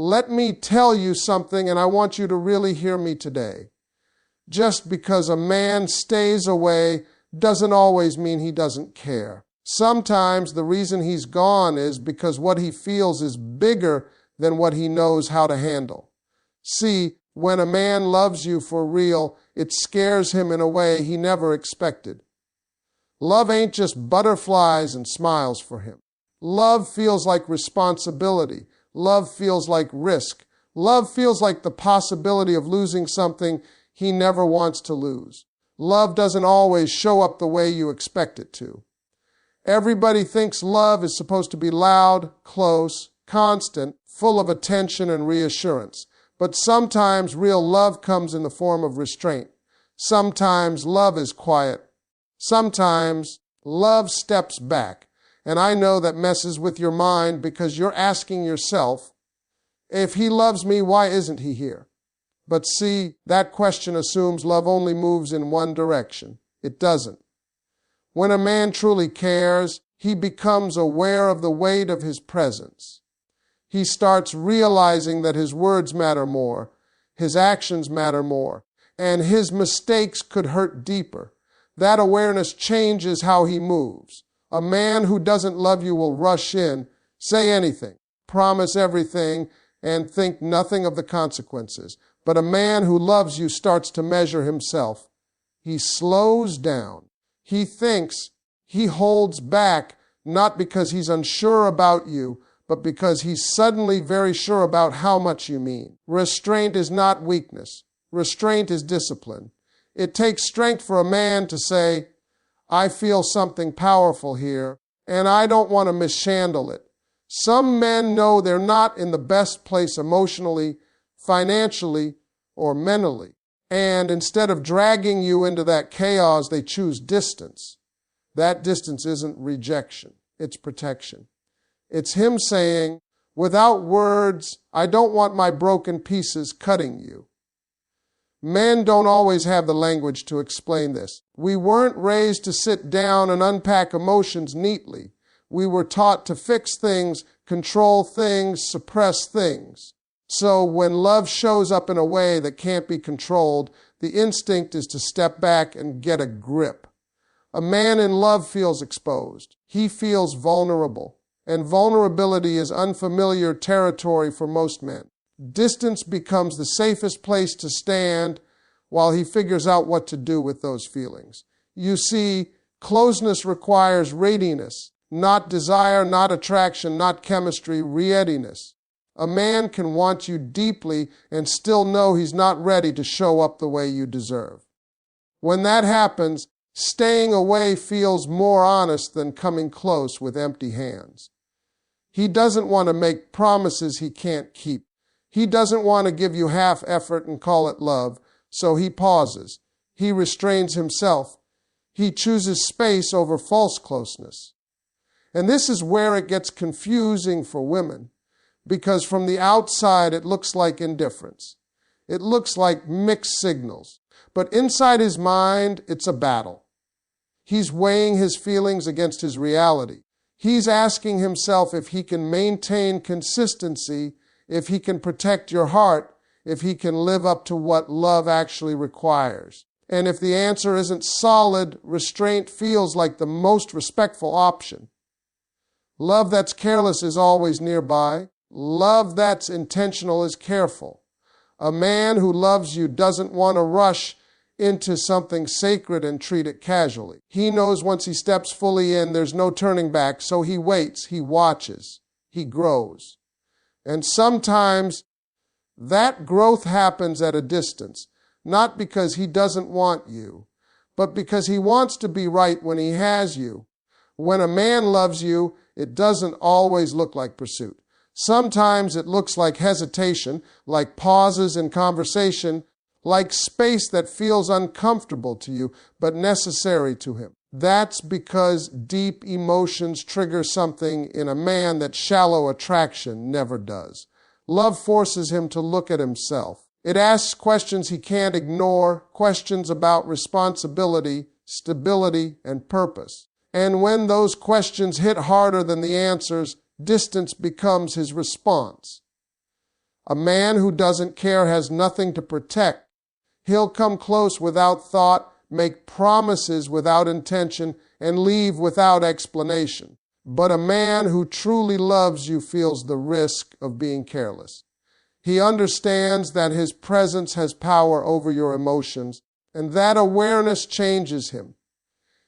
Let me tell you something, and I want you to really hear me today. Just because a man stays away doesn't always mean he doesn't care. Sometimes the reason he's gone is because what he feels is bigger than what he knows how to handle. See, when a man loves you for real, it scares him in a way he never expected. Love ain't just butterflies and smiles for him. Love feels like responsibility. Love feels like risk. Love feels like the possibility of losing something he never wants to lose. Love doesn't always show up the way you expect it to. Everybody thinks love is supposed to be loud, close, constant, full of attention and reassurance. But sometimes real love comes in the form of restraint. Sometimes love is quiet. Sometimes love steps back. And I know that messes with your mind because you're asking yourself, if he loves me, why isn't he here? But see, that question assumes love only moves in one direction. It doesn't. When a man truly cares, he becomes aware of the weight of his presence. He starts realizing that his words matter more, his actions matter more, and his mistakes could hurt deeper. That awareness changes how he moves. A man who doesn't love you will rush in, say anything, promise everything, and think nothing of the consequences. But a man who loves you starts to measure himself. He slows down. He thinks. He holds back, not because he's unsure about you, but because he's suddenly very sure about how much you mean. Restraint is not weakness. Restraint is discipline. It takes strength for a man to say, I feel something powerful here, and I don't want to mishandle it. Some men know they're not in the best place emotionally, financially, or mentally. And instead of dragging you into that chaos, they choose distance. That distance isn't rejection. It's protection. It's him saying, without words, I don't want my broken pieces cutting you. Men don't always have the language to explain this. We weren't raised to sit down and unpack emotions neatly. We were taught to fix things, control things, suppress things. So when love shows up in a way that can't be controlled, the instinct is to step back and get a grip. A man in love feels exposed. He feels vulnerable. And vulnerability is unfamiliar territory for most men. Distance becomes the safest place to stand while he figures out what to do with those feelings. You see, closeness requires readiness, not desire, not attraction, not chemistry, readiness. A man can want you deeply and still know he's not ready to show up the way you deserve. When that happens, staying away feels more honest than coming close with empty hands. He doesn't want to make promises he can't keep. He doesn't want to give you half effort and call it love, so he pauses. He restrains himself. He chooses space over false closeness. And this is where it gets confusing for women, because from the outside it looks like indifference. It looks like mixed signals. But inside his mind, it's a battle. He's weighing his feelings against his reality. He's asking himself if he can maintain consistency, if he can protect your heart, if he can live up to what love actually requires. And if the answer isn't solid, restraint feels like the most respectful option. Love that's careless is always nearby. Love that's intentional is careful. A man who loves you doesn't want to rush into something sacred and treat it casually. He knows once he steps fully in, there's no turning back, so he waits, he watches, he grows. And sometimes that growth happens at a distance, not because he doesn't want you, but because he wants to be right when he has you. When a man loves you, it doesn't always look like pursuit. Sometimes it looks like hesitation, like pauses in conversation, like space that feels uncomfortable to you, but necessary to him. That's because deep emotions trigger something in a man that shallow attraction never does. Love forces him to look at himself. It asks questions he can't ignore, questions about responsibility, stability, and purpose. And when those questions hit harder than the answers, distance becomes his response. A man who doesn't care has nothing to protect. He'll come close without thought, make promises without intention, and leave without explanation. But a man who truly loves you feels the risk of being careless. He understands that his presence has power over your emotions, and that awareness changes him.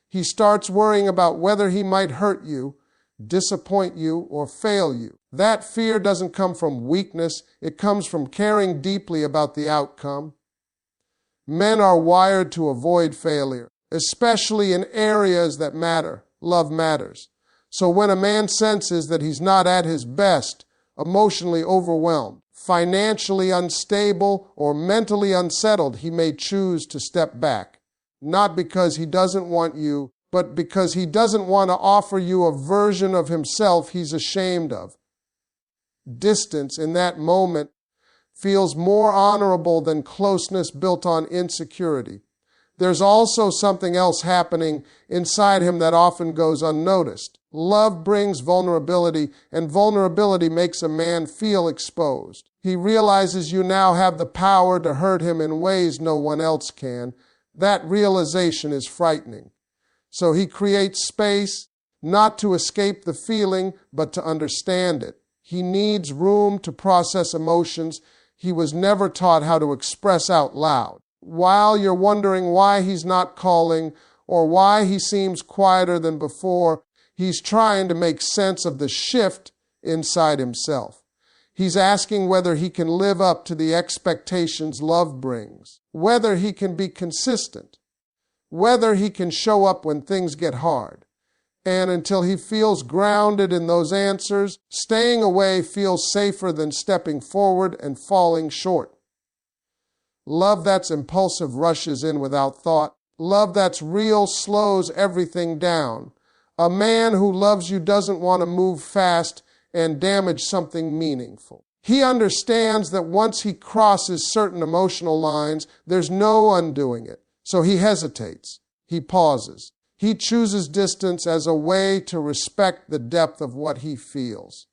He starts worrying about whether he might hurt you, disappoint you, or fail you. That fear doesn't come from weakness, it comes from caring deeply about the outcome. Men are wired to avoid failure, especially in areas that matter. Love matters. So when a man senses that he's not at his best, emotionally overwhelmed, financially unstable, or mentally unsettled, he may choose to step back. Not because he doesn't want you, but because he doesn't want to offer you a version of himself he's ashamed of. Distance in that moment feels more honorable than closeness built on insecurity. There's also something else happening inside him that often goes unnoticed. Love brings vulnerability, and vulnerability makes a man feel exposed. He realizes you now have the power to hurt him in ways no one else can. That realization is frightening. So he creates space, not to escape the feeling, but to understand it. He needs room to process emotions he was never taught how to express out loud. While you're wondering why he's not calling or why he seems quieter than before, he's trying to make sense of the shift inside himself. He's asking whether he can live up to the expectations love brings, whether he can be consistent, whether he can show up when things get hard. And until he feels grounded in those answers, staying away feels safer than stepping forward and falling short. Love that's impulsive rushes in without thought. Love that's real slows everything down. A man who loves you doesn't want to move fast and damage something meaningful. He understands that once he crosses certain emotional lines, there's no undoing it. So he hesitates. He pauses. He chooses distance as a way to respect the depth of what he feels.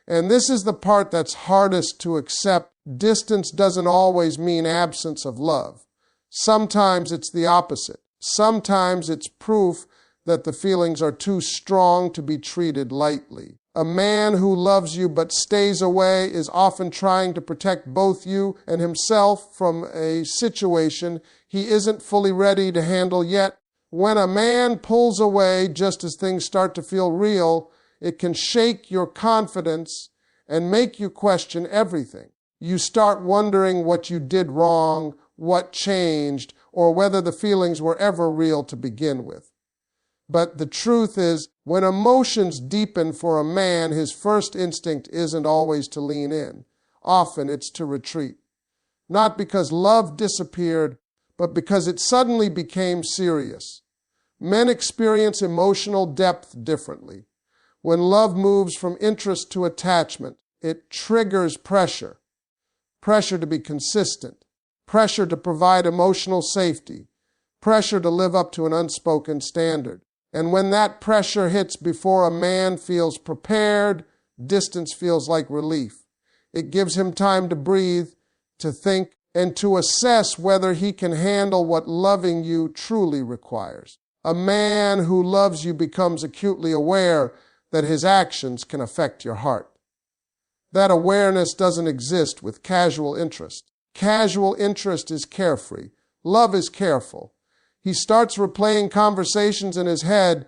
And this is the part that's hardest to accept. Distance doesn't always mean absence of love. Sometimes it's the opposite. Sometimes it's proof that the feelings are too strong to be treated lightly. A man who loves you but stays away is often trying to protect both you and himself from a situation he isn't fully ready to handle yet. When a man pulls away just as things start to feel real, it can shake your confidence and make you question everything. You start wondering what you did wrong, what changed, or whether the feelings were ever real to begin with. But the truth is, when emotions deepen for a man, his first instinct isn't always to lean in. Often it's to retreat. Not because love disappeared, but because it suddenly became serious. Men experience emotional depth differently. When love moves from interest to attachment, it triggers pressure. Pressure to be consistent. Pressure to provide emotional safety. Pressure to live up to an unspoken standard. And when that pressure hits before a man feels prepared, distance feels like relief. It gives him time to breathe, to think, and to assess whether he can handle what loving you truly requires. A man who loves you becomes acutely aware that his actions can affect your heart. That awareness doesn't exist with casual interest. Casual interest is carefree. Love is careful. He starts replaying conversations in his head,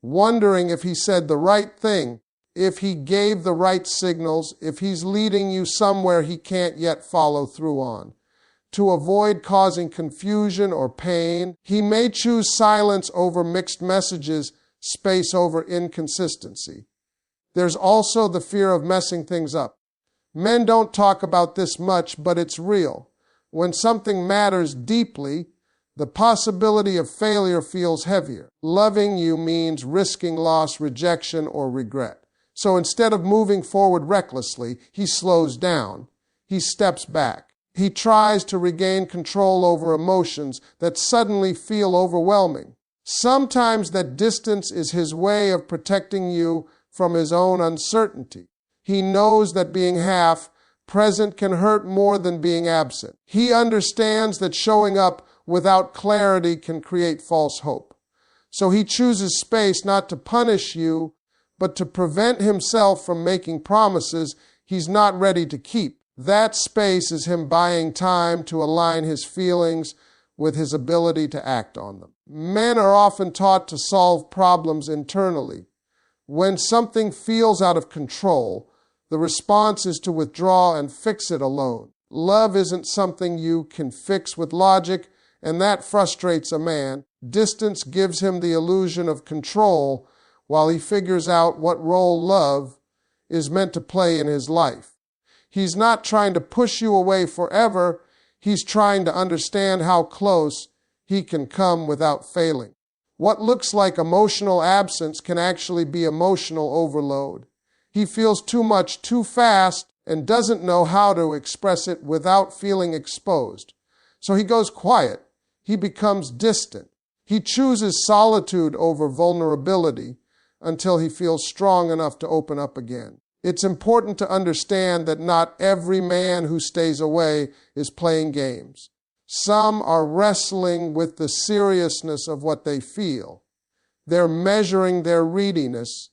wondering if he said the right thing, if he gave the right signals, if he's leading you somewhere he can't yet follow through on. To avoid causing confusion or pain, he may choose silence over mixed messages, space over inconsistency. There's also the fear of messing things up. Men don't talk about this much, but it's real. When something matters deeply, the possibility of failure feels heavier. Loving you means risking loss, rejection, or regret. So instead of moving forward recklessly, he slows down. He steps back. He tries to regain control over emotions that suddenly feel overwhelming. Sometimes that distance is his way of protecting you from his own uncertainty. He knows that being half present can hurt more than being absent. He understands that showing up without clarity can create false hope. So he chooses space not to punish you, but to prevent himself from making promises he's not ready to keep. That space is him buying time to align his feelings with his ability to act on them. Men are often taught to solve problems internally. When something feels out of control, the response is to withdraw and fix it alone. Love isn't something you can fix with logic, and that frustrates a man. Distance gives him the illusion of control while he figures out what role love is meant to play in his life. He's not trying to push you away forever. He's trying to understand how close he can come without failing. What looks like emotional absence can actually be emotional overload. He feels too much too fast and doesn't know how to express it without feeling exposed. So he goes quiet. He becomes distant. He chooses solitude over vulnerability until he feels strong enough to open up again. It's important to understand that not every man who stays away is playing games. Some are wrestling with the seriousness of what they feel. They're measuring their readiness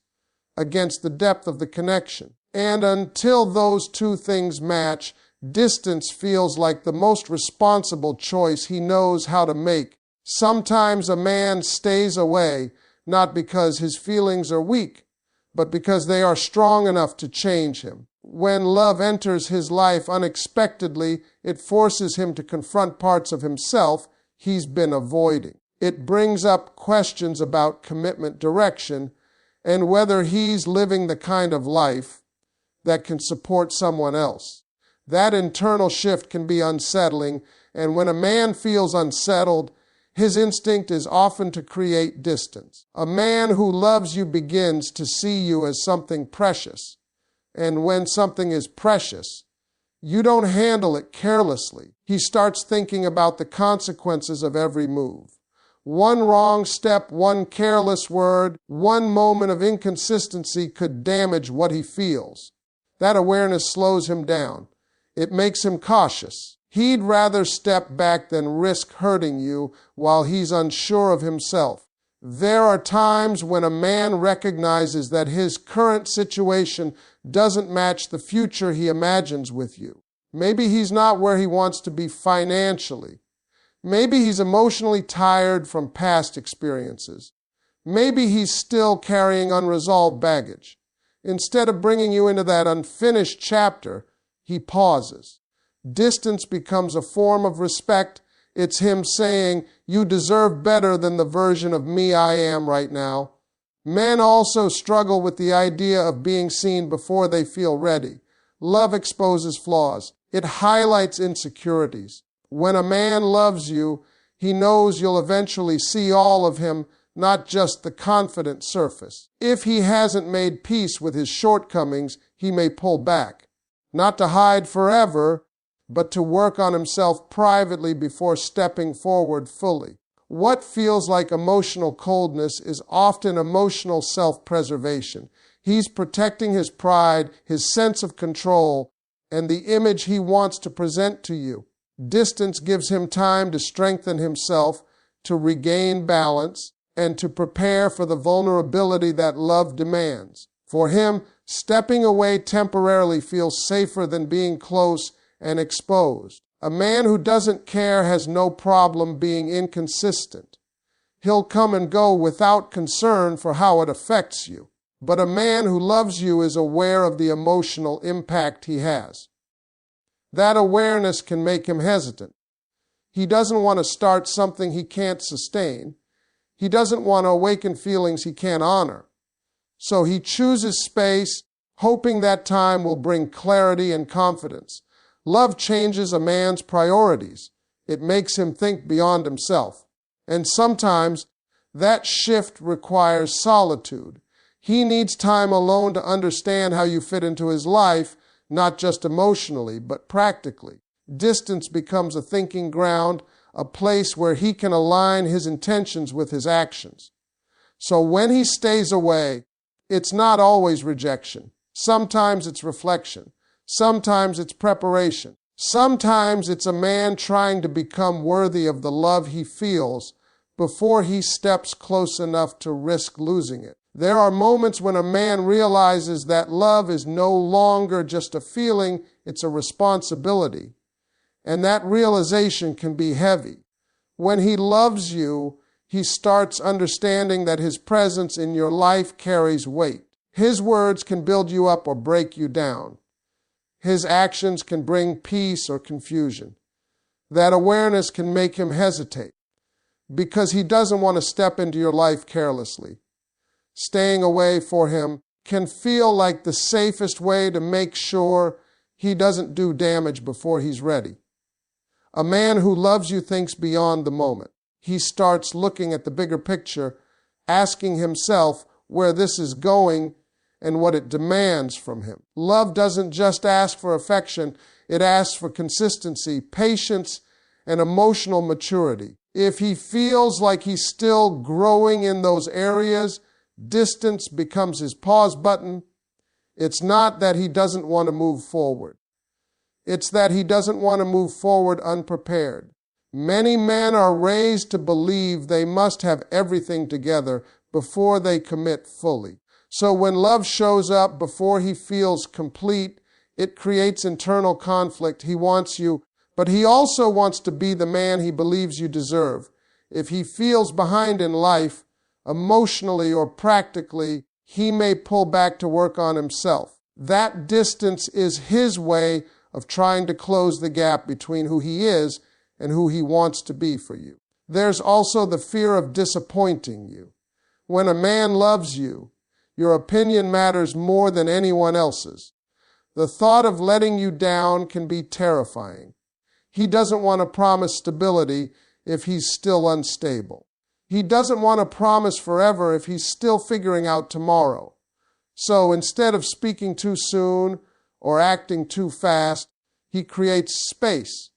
against the depth of the connection. And until those two things match, distance feels like the most responsible choice he knows how to make. Sometimes a man stays away not because his feelings are weak, but because they are strong enough to change him. When love enters his life unexpectedly, it forces him to confront parts of himself he's been avoiding. It brings up questions about commitment direction and whether he's living the kind of life that can support someone else. That internal shift can be unsettling, and when a man feels unsettled, his instinct is often to create distance. A man who loves you begins to see you as something precious. And when something is precious, you don't handle it carelessly. He starts thinking about the consequences of every move. One wrong step, one careless word, one moment of inconsistency could damage what he feels. That awareness slows him down. It makes him cautious. He'd rather step back than risk hurting you while he's unsure of himself. There are times when a man recognizes that his current situation doesn't match the future he imagines with you. Maybe he's not where he wants to be financially. Maybe he's emotionally tired from past experiences. Maybe he's still carrying unresolved baggage. Instead of bringing you into that unfinished chapter, he pauses. Distance becomes a form of respect. It's him saying, you deserve better than the version of me I am right now. Men also struggle with the idea of being seen before they feel ready. Love exposes flaws. It highlights insecurities. When a man loves you, he knows you'll eventually see all of him, not just the confident surface. If he hasn't made peace with his shortcomings, he may pull back. Not to hide forever, but to work on himself privately before stepping forward fully. What feels like emotional coldness is often emotional self-preservation. He's protecting his pride, his sense of control, and the image he wants to present to you. Distance gives him time to strengthen himself, to regain balance, and to prepare for the vulnerability that love demands. For him, stepping away temporarily feels safer than being close and exposed. A man who doesn't care has no problem being inconsistent. He'll come and go without concern for how it affects you. But a man who loves you is aware of the emotional impact he has. That awareness can make him hesitant. He doesn't want to start something he can't sustain. He doesn't want to awaken feelings he can't honor. So he chooses space, hoping that time will bring clarity and confidence. Love changes a man's priorities. It makes him think beyond himself. And sometimes that shift requires solitude. He needs time alone to understand how you fit into his life, not just emotionally, but practically. Distance becomes a thinking ground, a place where he can align his intentions with his actions. So when he stays away, it's not always rejection. Sometimes it's reflection. Sometimes it's preparation. Sometimes it's a man trying to become worthy of the love he feels before he steps close enough to risk losing it. There are moments when a man realizes that love is no longer just a feeling, it's a responsibility. And that realization can be heavy. When he loves you, he starts understanding that his presence in your life carries weight. His words can build you up or break you down. His actions can bring peace or confusion. That awareness can make him hesitate because he doesn't want to step into your life carelessly. Staying away for him can feel like the safest way to make sure he doesn't do damage before he's ready. A man who loves you thinks beyond the moment. He starts looking at the bigger picture, asking himself where this is going and what it demands from him. Love doesn't just ask for affection, it asks for consistency, patience, and emotional maturity. If he feels like he's still growing in those areas, distance becomes his pause button. It's not that he doesn't want to move forward. It's that he doesn't want to move forward unprepared. Many men are raised to believe they must have everything together before they commit fully. So when love shows up before he feels complete, it creates internal conflict. He wants you, but he also wants to be the man he believes you deserve. If he feels behind in life, emotionally or practically, he may pull back to work on himself. That distance is his way of trying to close the gap between who he is and who he wants to be for you. There's also the fear of disappointing you. When a man loves you, your opinion matters more than anyone else's. The thought of letting you down can be terrifying. He doesn't want to promise stability if he's still unstable. He doesn't want to promise forever if he's still figuring out tomorrow. So instead of speaking too soon or acting too fast, he creates space.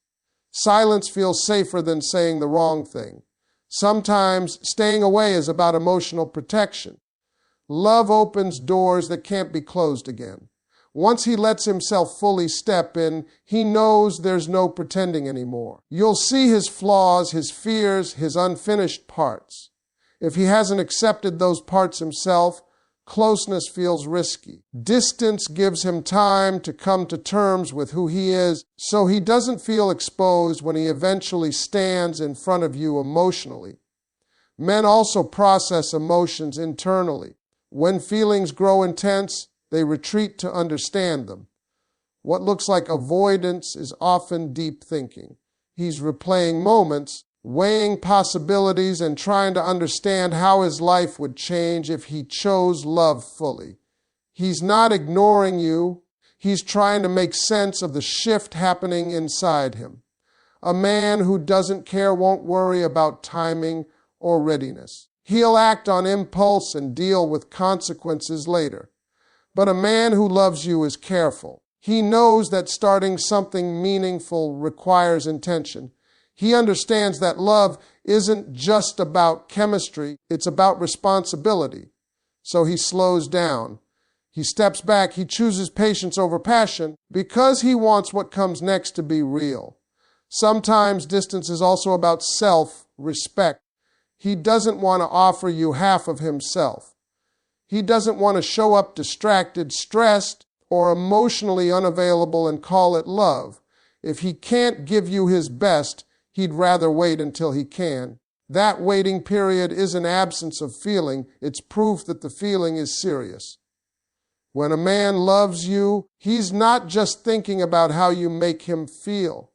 Silence feels safer than saying the wrong thing. Sometimes staying away is about emotional protection. Love opens doors that can't be closed again. Once he lets himself fully step in, he knows there's no pretending anymore. You'll see his flaws, his fears, his unfinished parts. If he hasn't accepted those parts himself, closeness feels risky. Distance gives him time to come to terms with who he is, so he doesn't feel exposed when he eventually stands in front of you emotionally. Men also process emotions internally. When feelings grow intense, they retreat to understand them. What looks like avoidance is often deep thinking. He's replaying moments, weighing possibilities, and trying to understand how his life would change if he chose love fully. He's not ignoring you. He's trying to make sense of the shift happening inside him. A man who doesn't care won't worry about timing or readiness. He'll act on impulse and deal with consequences later. But a man who loves you is careful. He knows that starting something meaningful requires intention. He understands that love isn't just about chemistry, it's about responsibility. So he slows down. He steps back. He chooses patience over passion because he wants what comes next to be real. Sometimes distance is also about self-respect. He doesn't want to offer you half of himself. He doesn't want to show up distracted, stressed, or emotionally unavailable and call it love. If he can't give you his best, he'd rather wait until he can. That waiting period is an absence of feeling. It's proof that the feeling is serious. When a man loves you, he's not just thinking about how you make him feel.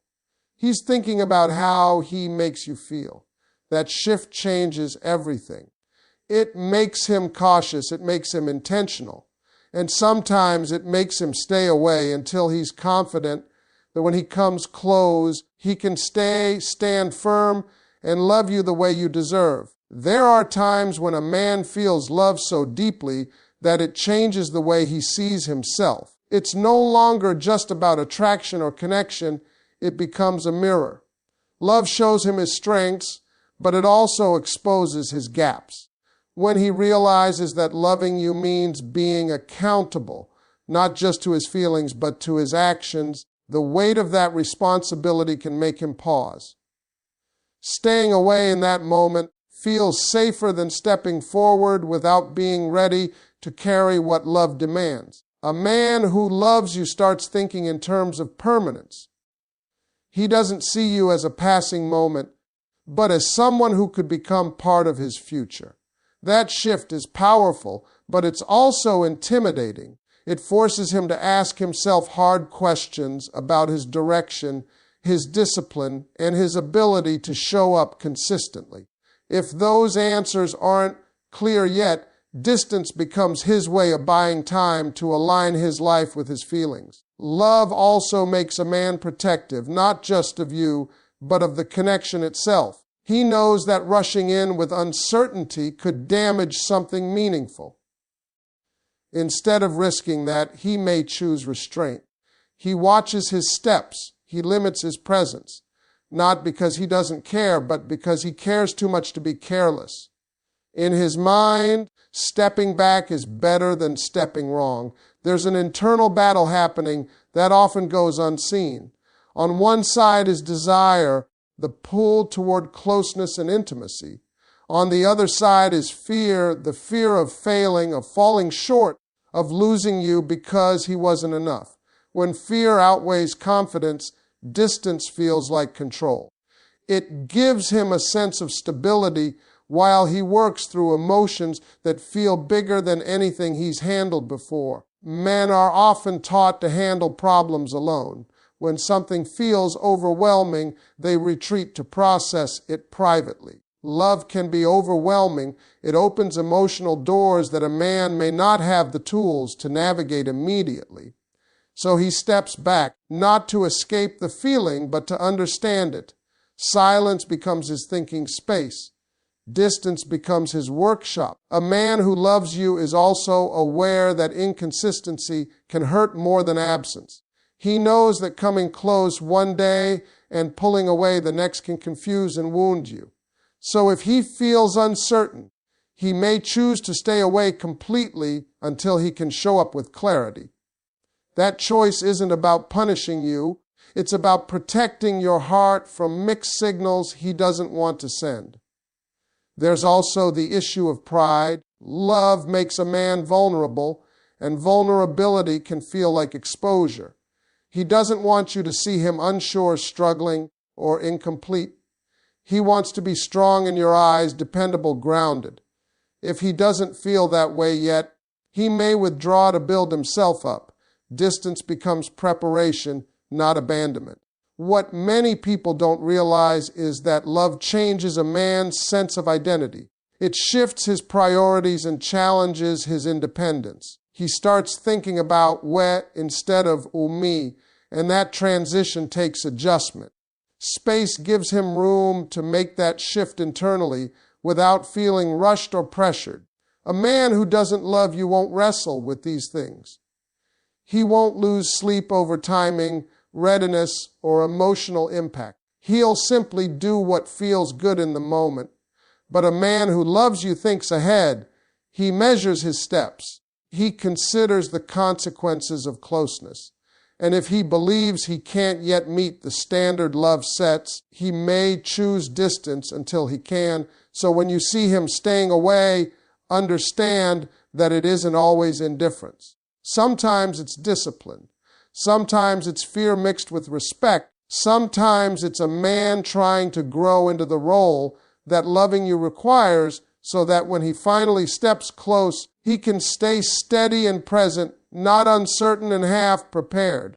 He's thinking about how he makes you feel. That shift changes everything. It makes him cautious. It makes him intentional. And sometimes it makes him stay away until he's confident that when he comes close, he can stand firm, and love you the way you deserve. There are times when a man feels love so deeply that it changes the way he sees himself. It's no longer just about attraction or connection. It becomes a mirror. Love shows him his strengths, but it also exposes his gaps. When he realizes that loving you means being accountable, not just to his feelings, but to his actions. The weight of that responsibility can make him pause. Staying away in that moment feels safer than stepping forward without being ready to carry what love demands. A man who loves you starts thinking in terms of permanence. He doesn't see you as a passing moment, but as someone who could become part of his future. That shift is powerful, but it's also intimidating. It forces him to ask himself hard questions about his direction, his discipline, and his ability to show up consistently. If those answers aren't clear yet, distance becomes his way of buying time to align his life with his feelings. Love also makes a man protective, not just of you, but of the connection itself. He knows that rushing in with uncertainty could damage something meaningful. Instead of risking that, he may choose restraint. He watches his steps. He limits his presence, not because he doesn't care, but because he cares too much to be careless. In his mind, stepping back is better than stepping wrong. There's an internal battle happening that often goes unseen. On one side is desire, the pull toward closeness and intimacy. On the other side is fear, the fear of failing, of falling short, of losing you because he wasn't enough. When fear outweighs confidence, distance feels like control. It gives him a sense of stability while he works through emotions that feel bigger than anything he's handled before. Men are often taught to handle problems alone. When something feels overwhelming, they retreat to process it privately. Love can be overwhelming. It opens emotional doors that a man may not have the tools to navigate immediately. So he steps back, not to escape the feeling, but to understand it. Silence becomes his thinking space. Distance becomes his workshop. A man who loves you is also aware that inconsistency can hurt more than absence. He knows that coming close one day and pulling away the next can confuse and wound you. So if he feels uncertain, he may choose to stay away completely until he can show up with clarity. That choice isn't about punishing you. It's about protecting your heart from mixed signals he doesn't want to send. There's also the issue of pride. Love makes a man vulnerable, and vulnerability can feel like exposure. He doesn't want you to see him unsure, struggling, or incomplete. He wants to be strong in your eyes, dependable, grounded. If he doesn't feel that way yet, he may withdraw to build himself up. Distance becomes preparation, not abandonment. What many people don't realize is that love changes a man's sense of identity. It shifts his priorities and challenges his independence. He starts thinking about we instead of me, and that transition takes adjustment. Space gives him room to make that shift internally without feeling rushed or pressured. A man who doesn't love you won't wrestle with these things. He won't lose sleep over timing, readiness, or emotional impact. He'll simply do what feels good in the moment. But a man who loves you thinks ahead. He measures his steps. He considers the consequences of closeness. And if he believes he can't yet meet the standard love sets, he may choose distance until he can. So when you see him staying away, understand that it isn't always indifference. Sometimes it's discipline. Sometimes it's fear mixed with respect. Sometimes it's a man trying to grow into the role that loving you requires, so that when he finally steps close, he can stay steady and present, not uncertain and half prepared.